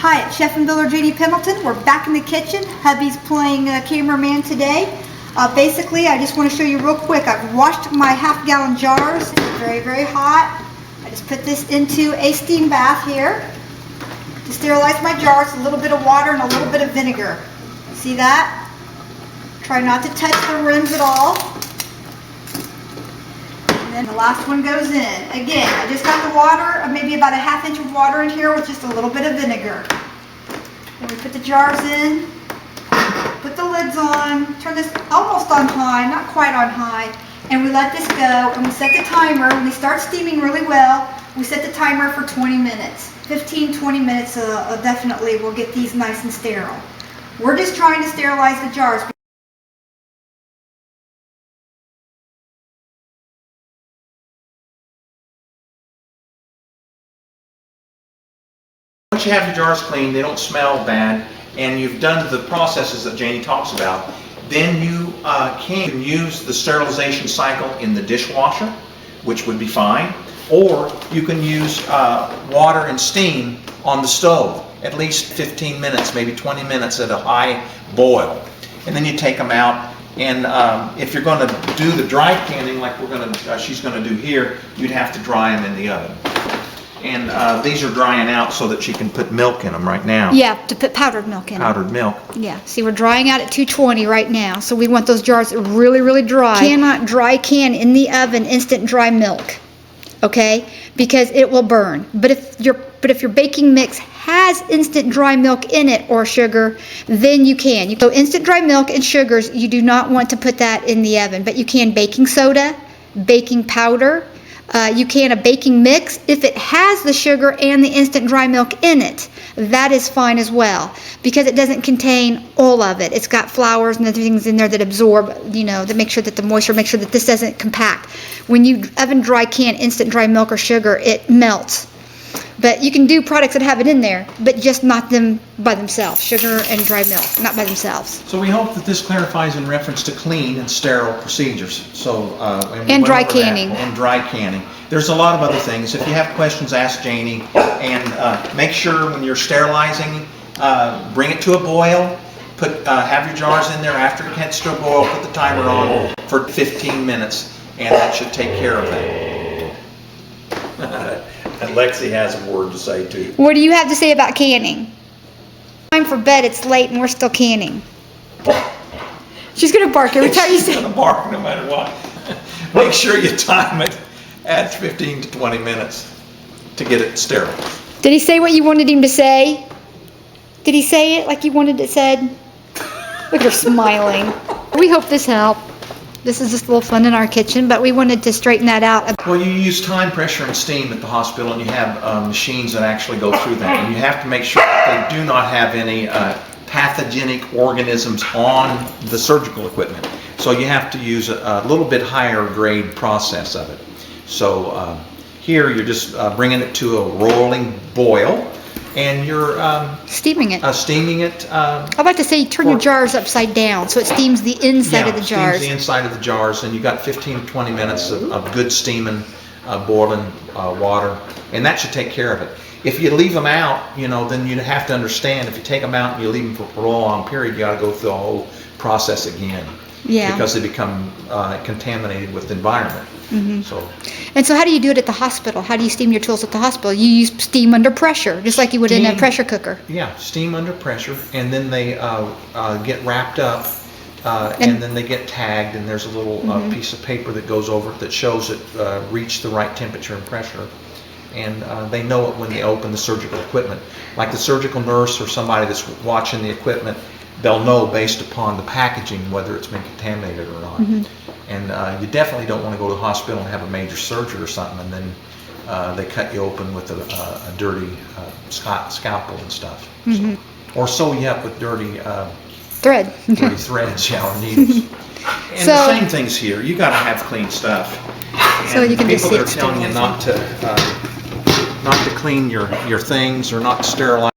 Hi, it's Chef and Builder Janie Pendleton. We're back in the kitchen. Hubby's playing cameraman today. Basically, I just want to show you real quick. I've washed my half-gallon jars. It's very, very hot. I just put this into a steam bath here to sterilize my jars. A little bit of water and a little bit of vinegar. See that? Try not to touch the rims at all. And then the last one goes in. Again, I just got the water, maybe about a ½ inch of water in here with just a little bit of vinegar. Then we put the jars in, put the lids on, turn this almost on high, not quite on high, and we let this go, and we set the timer. When they start steaming really well, we set the timer for 20 minutes. 15-20 minutes definitely will get these nice and sterile. We're just trying to sterilize the jars. Once you have your jars clean, they don't smell bad, and you've done the processes that Janie talks about, then you can use the sterilization cycle in the dishwasher, which would be fine, or you can use water and steam on the stove, at least 15 minutes, maybe 20 minutes at a high boil. And then you take them out, and if you're going to do the dry canning like she's going to do here, you'd have to dry them in the oven. And these are drying out so that she can put milk in them right now. Yeah, to put powdered milk in them. Powdered milk. Yeah, see, we're drying out at 220 right now, so we want those jars really, really dry. Cannot dry can in the oven instant dry milk, okay? Because it will burn. But if your baking mix has instant dry milk in it or sugar, then you can. So instant dry milk and sugars, you do not want to put that in the oven, but you can baking soda, baking powder. You can a baking mix if it has the sugar and the instant dry milk in it. That is fine as well because it doesn't contain all of it. It's got flours and other things in there that absorb, you know, that make sure that the moisture, make sure that this doesn't compact. When you oven dry can instant dry milk or sugar, it melts. But you can do products that have it in there, but just not them by themselves, sugar and dry milk, not by themselves. So we hope that this clarifies in reference to clean and sterile procedures. So and dry canning. And dry canning. There's a lot of other things. If you have questions, ask Janie. And make sure when you're sterilizing, bring it to a boil. Have your jars in there after it gets to a boil. Put the timer on for 15 minutes, and that should take care of that. And Lexi has a word to say too. What do you have to say about canning? Time for bed, it's late and we're still canning. She's gonna bark every time you say. She's gonna bark no matter what. Make sure you time it at 15 to 20 minutes to get it sterile. Did he say what you wanted him to say? Did he say it like you wanted it said? Look at her smiling. We hope this helped. This is just a little fun in our kitchen, but we wanted to straighten that out. Well, you use time, pressure, and steam at the hospital, and you have machines that actually go through that. And you have to make sure that they do not have any pathogenic organisms on the surgical equipment. So you have to use a little bit higher grade process of it. So here you're just bringing it to a rolling boil, and you're steaming it. I'd like to say turn your jars upside down so it steams the inside of the jars. Steams the inside of the jars, and you got 15 to 20 minutes of good steaming, boiling water, and that should take care of it. If you leave them out, you know, then you have to understand if you take them out and you leave them for a prolonged period, you got to go through the whole process again. Yeah. Because they become contaminated with the environment. Mm-hmm. So how do you do it at the hospital? How do you steam your tools at the hospital? You use steam under pressure, just like you would in a pressure cooker. Yeah, steam under pressure, and then they get wrapped up, and then they get tagged, and there's a little piece of paper that goes over it that shows it reached the right temperature and pressure. And they know it when they open the surgical equipment. Like the surgical nurse or somebody that's watching the equipment, they'll know based upon the packaging whether it's been contaminated or not. Mm-hmm. And you definitely don't want to go to the hospital and have a major surgery or something, and then they cut you open with a dirty scalpel and stuff. Mm-hmm. So, or sew you up with dirty thread. Dirty threads, or needles. And the same things here. You got to have clean stuff. So you can people just that are telling you not to clean your things or not to sterilize